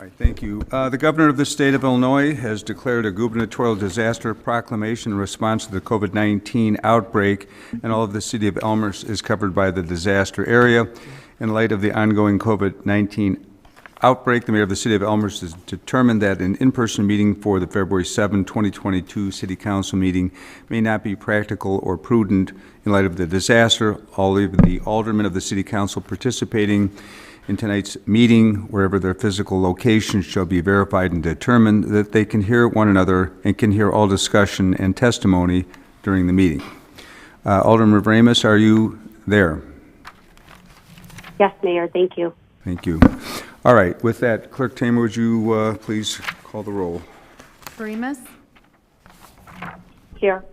All right, thank you. The governor of the state of Illinois has declared a gubernatorial disaster proclamation in response to the COVID-19 outbreak, and all of the city of Elmhurst is covered by the disaster area. In light of the ongoing COVID-19 outbreak, the mayor of the city of Elmhurst has determined that an in-person meeting for the February 7, 2022 city council meeting may not be practical or prudent in light of the disaster. All of the aldermen of the city council participating in tonight's meeting, wherever their physical location, shall be verified and determined that they can hear one another and can hear all discussion and testimony during the meeting. Alderman Ramus, are you there? Yes, Mayor. Thank you. Thank you. All right. With that, Clerk Tamer, would you please call the roll? Ramus? Here.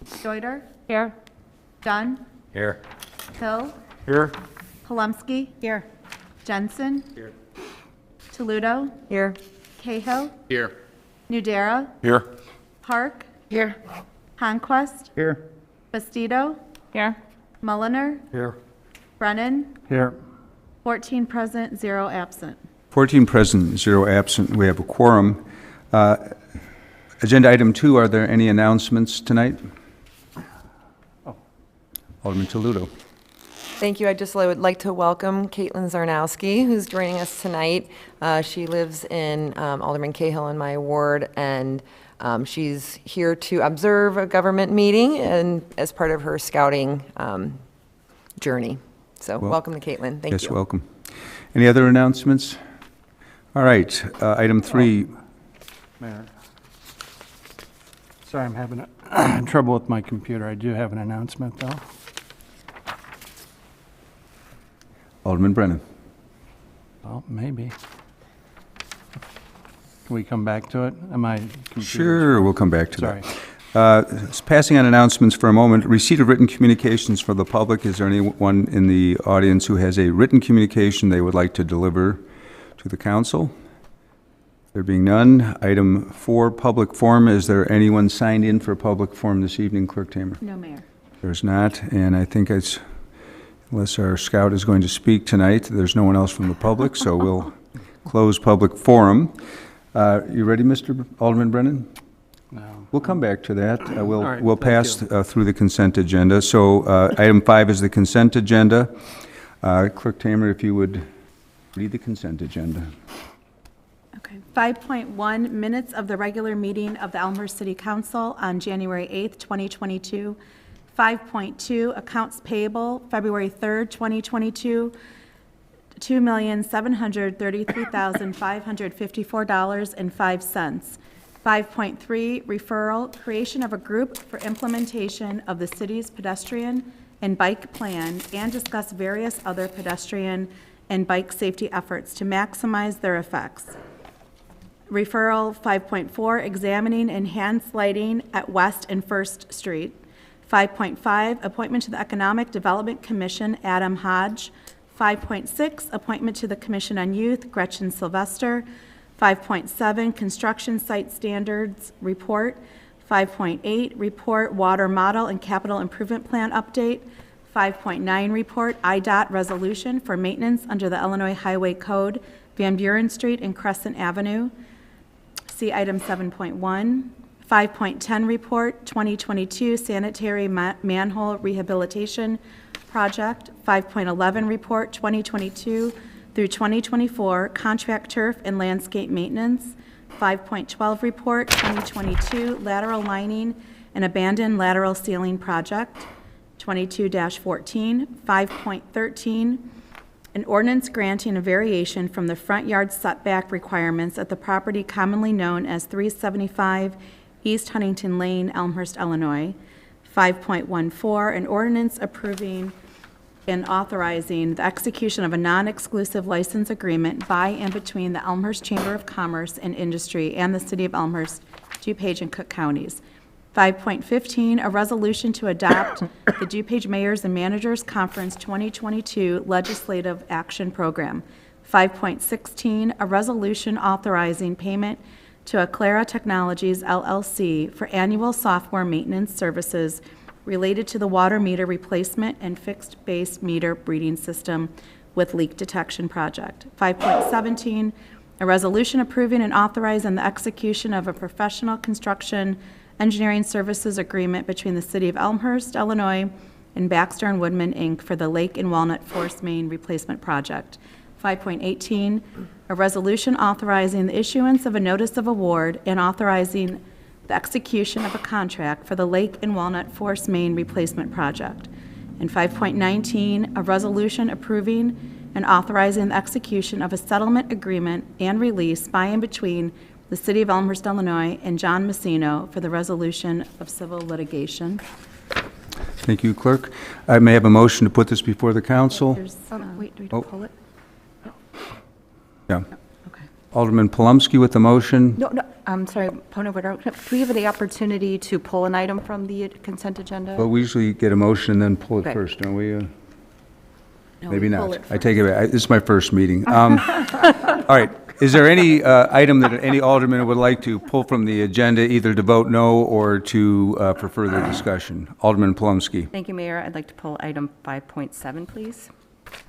Deuter? Here. Dunn? Here. Hill? Here. Polumsky? Here. Jensen? Here. Toludo? Here. Cahill? Here. Nudera? Here. Park? Here. Conquest? Here. Bastido? Here. Mulliner? Here. Brennan? Here. 14 present, 0 absent. 14 present, 0 absent. We have a quorum. Agenda item 2, are there any announcements tonight? Alderman Toludo. Thank you. I just would like to welcome Caitlin Zarnowski, who's joining us tonight. She lives in Alderman Cahill in my ward, and she's here to observe a government meeting and as part of her scouting journey. So welcome to Caitlin. Thank you. Yes, welcome. Any other announcements? All right, item 3. Mayor. Sorry, I'm having trouble with my computer. I do have an announcement, though. Alderman Brennan. Well, maybe. Can we come back to it? Am I confused? Sure, we'll come back to Sorry. that. Passing on announcements for a moment. Receipt of written communications for the public. Is there anyone in the audience who has a written communication they would like to deliver to the council? There being none. Item 4, public forum. Is there anyone signed in for a public forum this evening, Clerk Tamer? No, Mayor. There's not, and I think it's, unless our scout is going to speak tonight, there's no one else from the public, so we'll close public forum. You ready, Mr. Alderman Brennan? No. We'll come back to that. We'll All right, we'll thank pass you. through the consent agenda. So item 5 is the consent agenda. Clerk Tamer, if you would read the consent agenda. Okay. 5.1, minutes of the regular meeting of the Elmhurst City Council on January 8th, 2022. 5.2, accounts payable, February 3rd, 2022, $2,733,554.05. 5.3, referral, creation of a group for implementation of the city's pedestrian and bike plan, and discuss various other pedestrian and bike safety efforts to maximize their effects. Referral 5.4, examining enhanced lighting at West and First Street. 5.5, appointment to the Economic Development Commission, Adam Hodge. 5.6, appointment to the Commission on Youth, Gretchen Sylvester. 5.7, construction site standards report. 5.8, report water model and capital improvement plan update. 5.9, report IDOT resolution for maintenance under the Illinois Highway Code, Van Buren Street and Crescent Avenue. See item 7.1. 5.10 report, 2022 sanitary manhole rehabilitation project. 5.11 report, 2022 through 2024 contract turf and landscape maintenance. 5.12 report, 2022 lateral lining and abandoned lateral ceiling project. 22-14. 5.13, an ordinance granting a variation from the front yard setback requirements at the property commonly known as 375 East Huntington Lane, Elmhurst, Illinois. 5.14, an ordinance approving and authorizing the execution of a non-exclusive license agreement by and between the Elmhurst Chamber of Commerce and Industry and the City of Elmhurst, DuPage and Cook Counties. 5.15, a resolution to adopt the DuPage Mayors and Managers Conference 2022 Legislative Action Program. 5.16, a resolution authorizing payment to Aclara Technologies LLC for annual software maintenance services related to the water meter replacement and fixed base meter breeding system with leak detection project. 5.17, A resolution approving and authorizing the execution of a professional construction engineering services agreement between the City of Elmhurst, Illinois, and Baxter and Woodman, Inc. for the Lake and Walnut Force Main Replacement Project. 5.18, a resolution authorizing the issuance of a notice of award and authorizing the execution of a contract for the Lake and Walnut Force Main Replacement Project. And 5.19, a resolution approving and authorizing the execution of a settlement agreement and release by and between the City of Elmhurst, Illinois, and John Messino for the resolution of civil litigation. Thank you, Clerk. I may have a motion to put this before the council. There's, Wait, do we Oh. pull it? Yeah. okay. Alderman Palumski with the motion. No, I'm sorry, point of order. Do we have the opportunity to pull an item from the consent agenda? But we usually get a motion and then pull it Okay. first, don't we? No, Maybe we pull not. it I take it back. This is my first meeting. All right. Is there any item that any alderman would like to pull from the agenda, either to vote no or to for further discussion? Alderman Palumski. Thank you, Mayor. I'd like to pull item 5.7, please.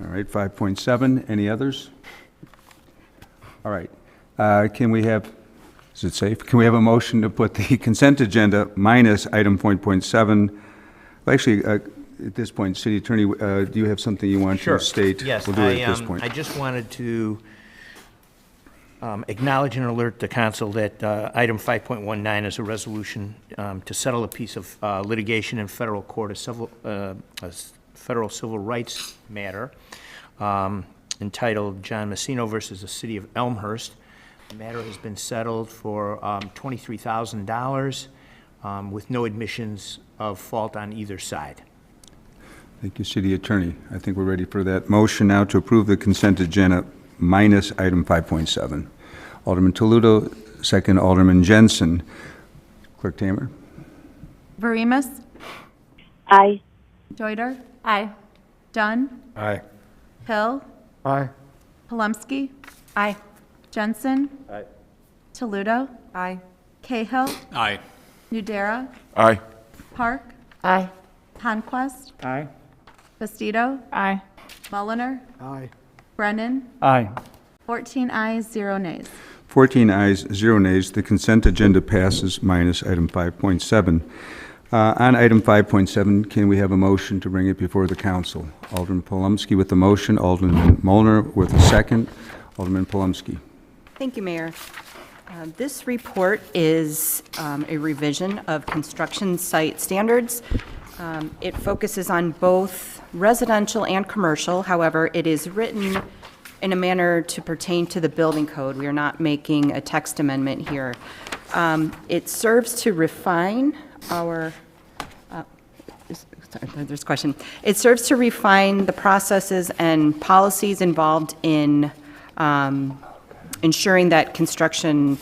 All right, 5.7. Any others? All right. Can we have, is it safe? Can we have a motion to put the consent agenda minus item 5.7? Well, actually, at this point, City Attorney, do you have something you want to state? Yes, We'll do it at this point. I just wanted to acknowledge and alert the council that item 5.19 is a resolution to settle a piece of litigation in federal court, a federal civil rights matter entitled John Messino versus the City of Elmhurst. The matter has been settled for $23,000 with no admissions of fault on either side. Thank you, City Attorney. I think we're ready for that motion now to approve the consent agenda minus item 5.7. Alderman Toledo, second Alderman Jensen. Clerk Tamer? Verimus? Aye. Joyder? Aye. Dunn? Aye. Hill? Aye. Palumski? Aye. Jensen? Aye. Toledo? Aye. Cahill? Aye. Nudera? Aye. Park? Aye. Conquest? Aye. Bastido? Aye. Mulliner? Aye. Brennan? Aye. 14 ayes, 0 nays. 14 ayes, 0 nays. The consent agenda passes minus item 5.7. On item 5.7, can we have a motion to bring it before the council? Alderman Palumski with the motion, Alderman Molnar with the second. Alderman Palumski. Thank you, Mayor. This report is a revision of construction site standards. It focuses on both residential and commercial. However, it is written in a manner to pertain to the building code. We are not making a text amendment here. It serves to refine our, there's a question. It serves to refine the processes and policies involved in ensuring that construction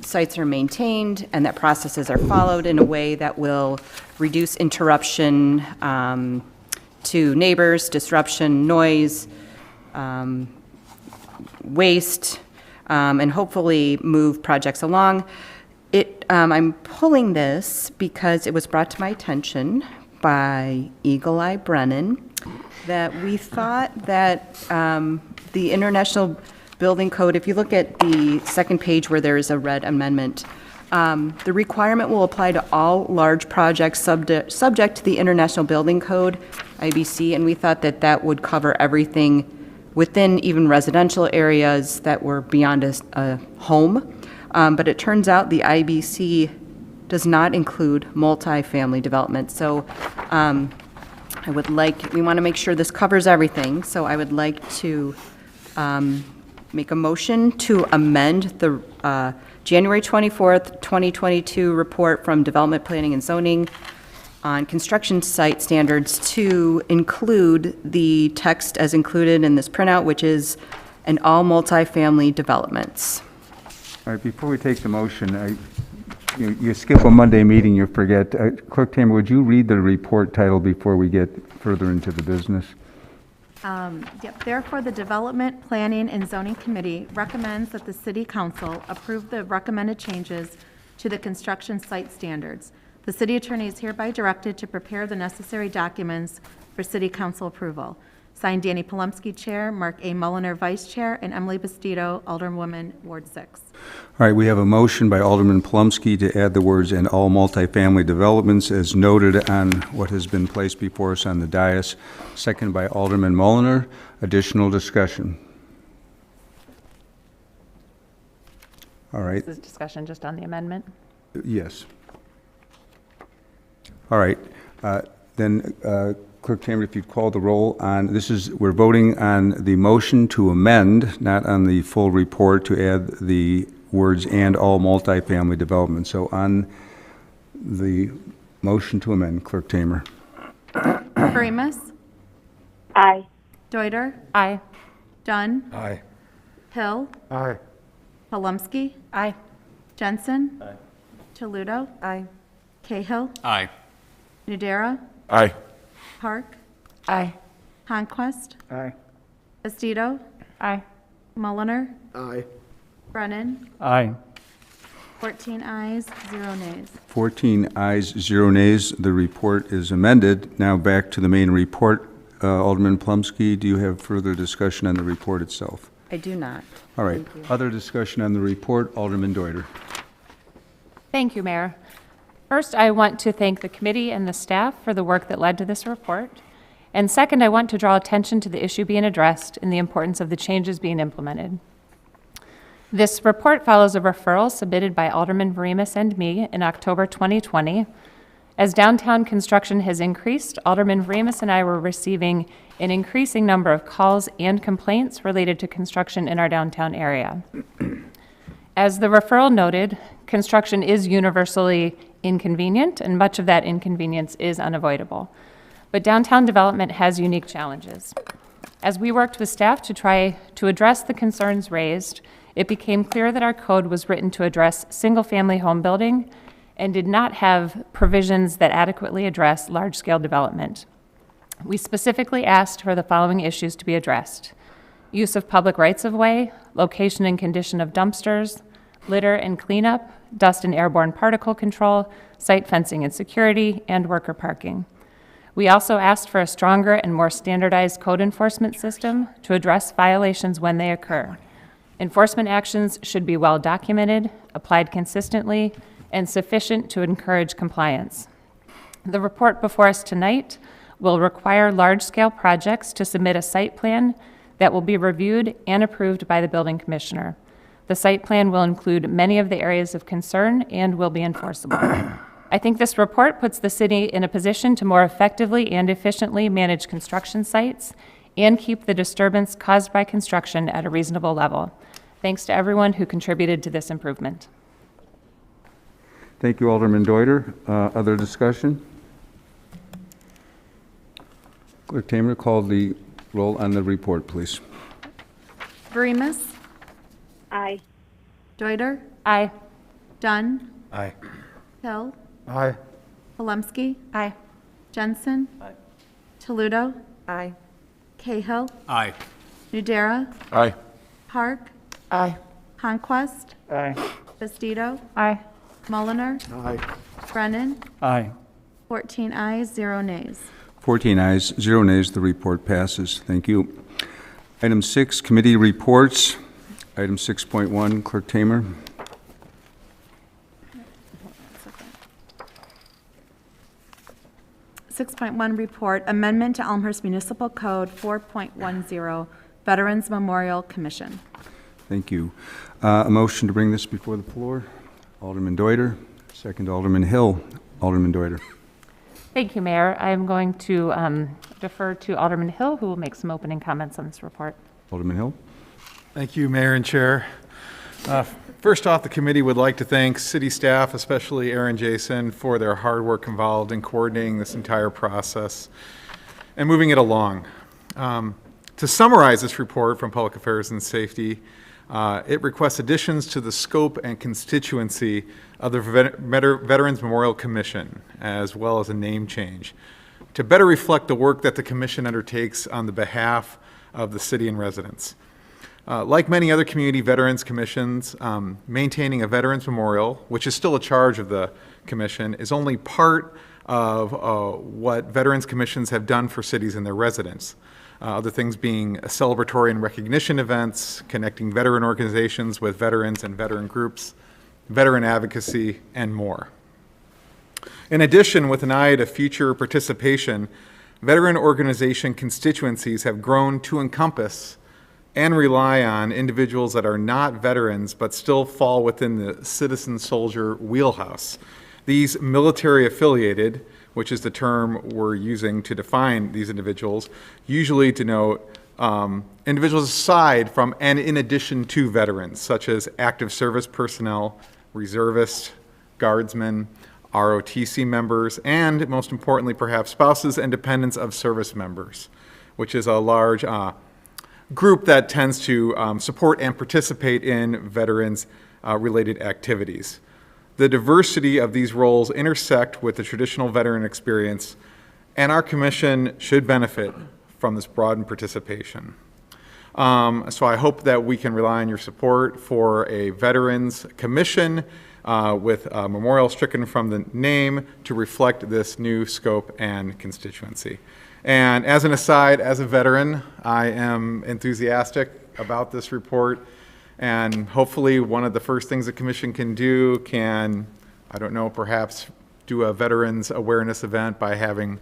sites are maintained and that processes are followed in a way that will reduce interruption to neighbors, disruption, noise, waste, and hopefully move projects along. I'm pulling this because it was brought to my attention by Eagle Eye Brennan that we thought that the International Building Code, if you look at the second page where there is a red amendment, the requirement will apply to all large projects subject to the International Building Code, IBC, and we thought that that would cover everything within even residential areas that were beyond a home. But it turns out the IBC does not include multifamily development. So we want to make sure this covers everything. So I would like to make a motion to amend the January 24th, 2022 report from Development Planning and Zoning on construction site standards to include the text as included in this printout, which is in all multifamily developments. All right, before we take the motion, you skip a Monday meeting, you forget. Clerk Tamer, would you read the report title before we get further into the business? Yep. Therefore, the Development, Planning, and Zoning Committee recommends that the City Council approve the recommended changes to the construction site standards. The City Attorney is hereby directed to prepare the necessary documents for City Council approval. Signed, Danny Palumski, Chair, Mark A. Mulliner, Vice Chair, and Emily Bastido, Alderwoman, Ward 6. All right, we have a motion by Alderman Palumski to add the words "and all multifamily developments" as noted on what has been placed before us on the dais. Second by Alderman Mulliner. Additional discussion. All right, This is discussion just on the amendment. yes. All right, then Clerk Tamer, if you'd call the roll on, we're voting on the motion to amend, not on the full report, to add the words "and all multifamily development." So on the motion to amend, Clerk Tamer. Verimas? Aye. Deuter? Aye. Dunn? Aye. Hill? Aye. Palumski? Aye. Jensen? Toludo? Aye. Cahill? Aye. Nudera? Aye. Park? Aye. Conquest? Aye. Bastido? Aye. Mulliner? Aye. Brennan? Aye. 14 ayes, 0 nays. 14 ayes, 0 nays. The report is amended. Now back to the main report. Alderman Palumski, do you have further discussion on the report itself? I do not. All right. Other discussion on the report, Alderman Deuter. Thank you, Mayor. First, I want to thank the committee and the staff for the work that led to this report. And second, I want to draw attention to the issue being addressed and the importance of the changes being implemented. This report follows a referral submitted by Alderman Verimas and me in October 2020. As downtown construction has increased, Alderman Verimas and I were receiving an increasing number of calls and complaints related to construction in our downtown area. As the referral noted, construction is universally inconvenient, and much of that inconvenience is unavoidable. But downtown development has unique challenges. As we worked with staff to try to address the concerns raised, it became clear that our code was written to address single-family home building and did not have provisions that adequately address large-scale development. We specifically asked for the following issues to be addressed: use of public rights-of-way, location and condition of dumpsters, litter and cleanup, dust and airborne particle control, site fencing and security, and worker parking. We also asked for a stronger and more standardized code enforcement system to address violations when they occur. Enforcement actions should be well documented, applied consistently, and sufficient to encourage compliance. The report before us tonight will require large-scale projects to submit a site plan that will be reviewed and approved by the building commissioner. The site plan will include many of the areas of concern and will be enforceable. I think this report puts the city in a position to more effectively and efficiently manage construction sites and keep the disturbance caused by construction at a reasonable level. Thanks to everyone who contributed to this improvement. Thank you, Alderman Deuter. Other discussion? Clerk Tamer, call the roll on the report, please. Verimas? Aye. Deuter? Aye. Dunn? Aye. Hill? Aye. Palumski? Aye. Jensen? Toludo? Aye. Cahill? Aye. Nudera? Aye. Park? Aye. Conquest? Aye. Bastido? Aye. Mulliner? Aye. Brennan? Aye. 14 ayes, 0 nays. 14 ayes, 0 nays. The report passes. Thank you. Item 6, committee reports. Item 6.1, Clerk Tamer. Six 6.1 report, amendment to Elmhurst Municipal Code 4.10, Veterans Memorial Commission. Thank you. A motion to bring this before the floor. Alderman Deuter, second Alderman Hill. Alderman Deuter. Thank you, Mayor. I am going to defer to Alderman Hill, who will make some opening comments on this report. Alderman Hill. Thank you, Mayor and Chair. First off, the committee would like to thank city staff, especially Aaron Jason, for their hard work involved in coordinating this entire process and moving it along. To summarize this report from Public Affairs and Safety, it requests additions to the scope and constituency of the Veterans Memorial Commission, as well as a name change, to better reflect the work that the commission undertakes on the behalf of the city and residents. Like many other community veterans commissions, maintaining a veterans memorial, which is still a charge of the commission, is only part of what veterans commissions have done for cities and their residents. Other things being celebratory and recognition events, connecting veteran organizations with veterans and veteran groups, veteran advocacy, and more. In addition, with an eye to future participation, veteran organization constituencies have grown to encompass and rely on individuals that are not veterans but still fall within the citizen soldier wheelhouse. These military affiliated, which is the term we're using to define these individuals, usually denote individuals aside from and in addition to veterans, such as active service personnel, reservists, guardsmen, ROTC members, and most importantly, perhaps spouses and dependents of service members, which is a large group that tends to support and participate in veterans related activities. The diversity of these roles intersect with the traditional veteran experience, and our commission should benefit from this broadened participation. So I hope that we can rely on your support for a Veterans Commission with a memorial stricken from the name to reflect this new scope and constituency. And as an aside, as a veteran, I am enthusiastic about this report. And hopefully one of the first things the commission can do I don't know, perhaps do a veterans awareness event by having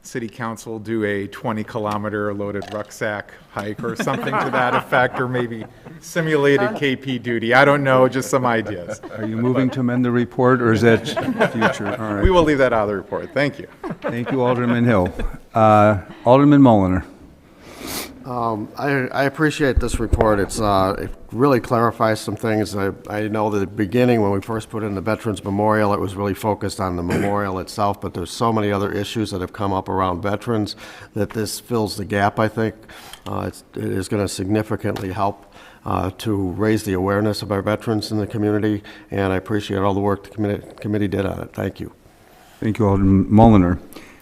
city council do a 20-kilometer loaded rucksack hike or something to that effect, or maybe simulated KP duty. I don't know, just some ideas. Are you moving to amend the report, or is that future? All right. We will leave that out of the report. Thank you. Thank you, Alderman Hill. Alderman Mulliner. I appreciate this report. It really clarifies some things. I know that at the beginning, when we first put in the Veterans Memorial, it was really focused on the memorial itself, but there's so many other issues that have come up around veterans that this fills the gap, I think. It is going to significantly help to raise the awareness of our veterans in the community, and I appreciate all the work the committee did on it. Thank you. Thank you, Alderman Mulliner.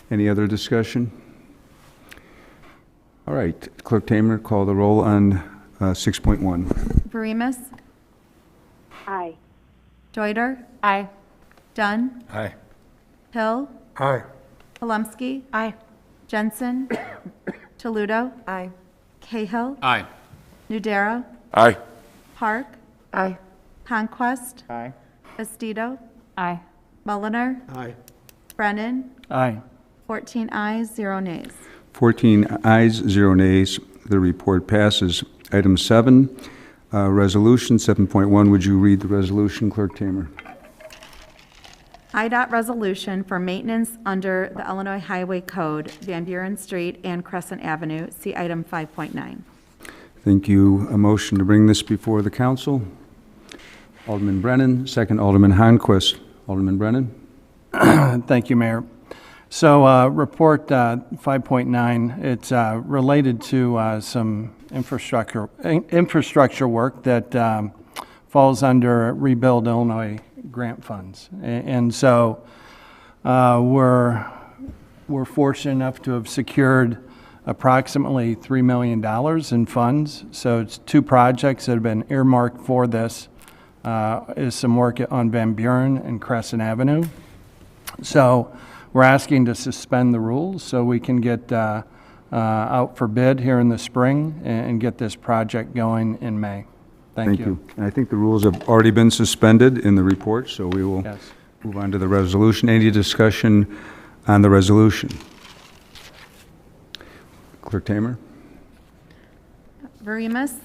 Any other discussion? All right, Clerk Tamer, call the roll on 6.1. Verimas, Aye. Deuter, Aye. Dunn, Aye. Hill, Aye. Palumski, Aye. Jensen, Toludo, Aye. Cahill, Aye. Nudera, Aye. Park, Aye. Conquest, Aye. Bastido, Aye. Mulliner, Aye. Brennan, Aye. 14 ayes, 0 nays. 14 ayes, 0 nays. The report passes. Item 7, resolution 7.1. Would you read the resolution, Clerk Tamer? IDOT resolution for maintenance under the Illinois Highway Code, Van Buren Street and Crescent Avenue. See item 5.9. Thank you. A motion to bring this before the council. Alderman Brennan, second Alderman Honquist. Alderman Brennan? Thank you, Mayor. So report 5.9, it's related to some infrastructure work that falls under Rebuild Illinois grant funds. And so we're fortunate enough to have secured approximately $3 million in funds. So it's 2 projects that have been earmarked for this. Is some work on Van Buren and Crescent Avenue. So we're asking to suspend the rules so we can get out for bid here in the spring and get this project going in May. Thank you. And I think the rules have already been suspended in the report, so we will Yes. move on to the resolution. Any discussion on the resolution? Clerk Tamer? Verimas,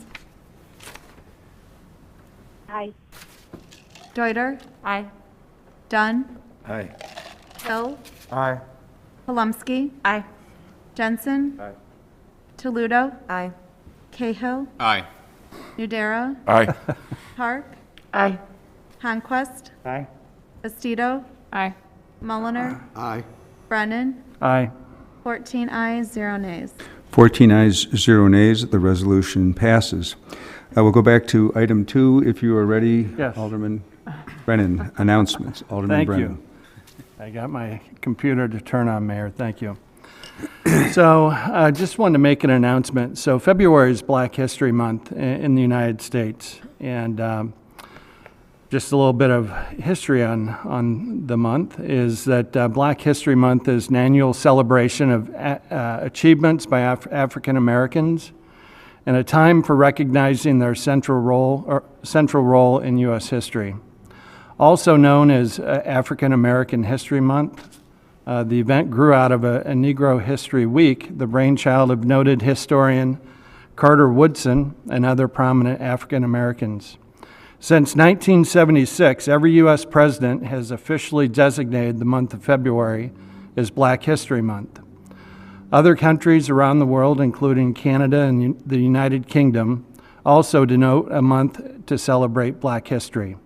Aye. Deuter, Aye. Dunn, Aye. Hill, Aye. Palumski, Aye. Jensen, Aye. Toludo, Aye. Cahill, Aye. Nudera, Aye. Park, Aye. Conquest, Aye. Bastido, Aye. Mulliner, Aye. Brennan, Aye. 14 ayes, 0 nays. 14 ayes, 0 nays. The resolution passes. We'll go back to item 2, if you are ready. Yes. Alderman Brennan, announcements. Alderman Thank Brennan. you. I got my computer to turn on, Mayor. Thank you. So I just wanted to make an announcement. So February is Black History Month in the United States. And just a little bit of history on the month is that Black History Month is an annual celebration of achievements by African Americans and a time for recognizing their central role in U.S. history. Also known as African American History Month, the event grew out of a Negro History Week, the brainchild of noted historian Carter Woodson and other prominent African Americans. Since 1976, every U.S. president has officially designated the month of February as Black History Month. Other countries around the world, including Canada and the United Kingdom, also denote a month to celebrate Black history.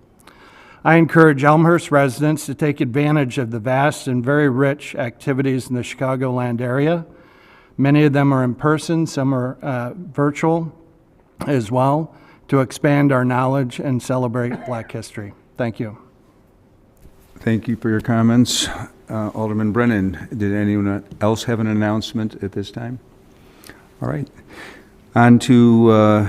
I encourage Elmhurst residents to take advantage of the vast and very rich activities in the Chicagoland area. Many of them are in person, some are virtual as well, to expand our knowledge and celebrate Black history. Thank you. Thank you for your comments. Alderman Brennan, did anyone else have an announcement at this time? All right. On to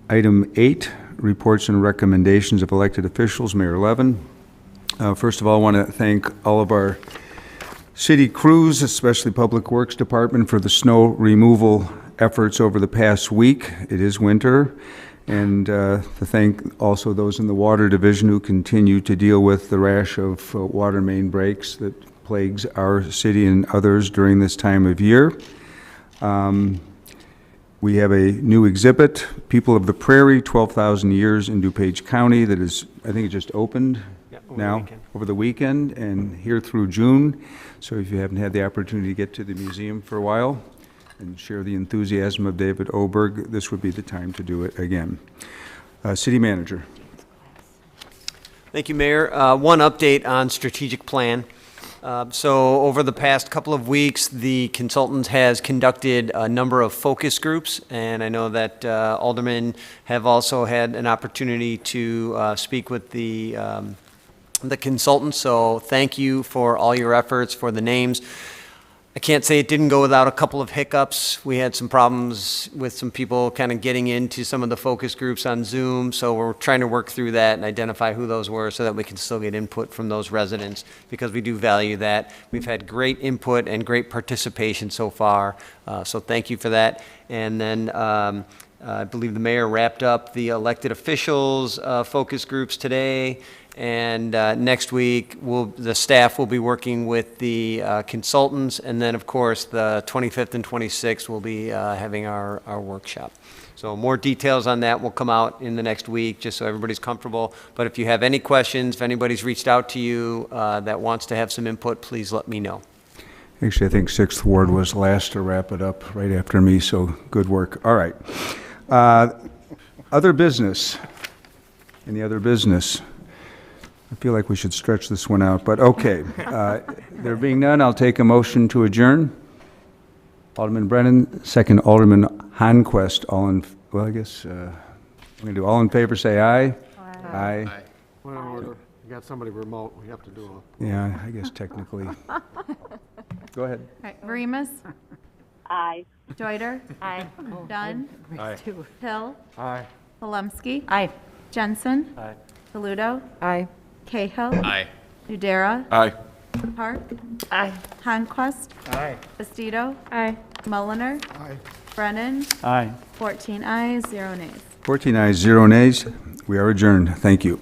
item 8, reports and recommendations of elected officials. Mayor Levin. First of all, I want to thank all of our city crews, especially Public Works Department, for the snow removal efforts over the past week. It is winter. And to thank also those in the Water Division who continue to deal with the rash of water main breaks that plagues our city and others during this time of year. We have a new exhibit, People of the Prairie, 12,000 Years in DuPage County, that is, I think it just opened over the weekend and here through June. So if you haven't had the opportunity to get to the museum for a while and share the enthusiasm of David Oberg, this would be the time to do it again. City Manager. Thank you, Mayor. One update on strategic plan. So over the past couple of weeks, the consultant has conducted a number of focus groups, and I know that aldermen have also had an opportunity to speak with the consultant. So thank you for all your efforts, for the names. I can't say it didn't go without a couple of hiccups. We had some problems with some people kind of getting into some of the focus groups on Zoom, so we're trying to work through that and identify who those were so that we can still get input from those residents, because we do value that. We've had great input and great participation so far, so thank you for that. And then I believe the mayor wrapped up the elected officials focus groups today. And next week, the staff will be working with the consultants, and then, of course, the 25th and 26th, we'll be having our workshop. So more details on that will come out in the next week, just so everybody's comfortable. But if you have any questions, if anybody's reached out to you that wants to have some input, please let me know. Actually, I think 6th Ward was last to wrap it up right after me, so good work. All right. Other business. Any other business? I feel like we should stretch this one out, but okay. There being none, I'll take a motion to adjourn. Alderman Brennan, second Alderman Honquist. Well, I guess we're going to do all in favor, say aye. Aye. Point of order. You got somebody remote. We have to do a... Yeah, I guess technically. Go ahead. All right, Varimas, Aye. Deuter, Aye. Dunn, Aye. Hill, Aye. Palumski, Aye. Jensen, Aye. Saludo, Aye. Cahill, Aye. Udera, Aye. Park, Aye. Honquist, Aye. Bastido, Aye. Mulliner, Brennan, Aye. 14 ayes, 0 nays. 14 ayes, 0 nays. We are adjourned. Thank you.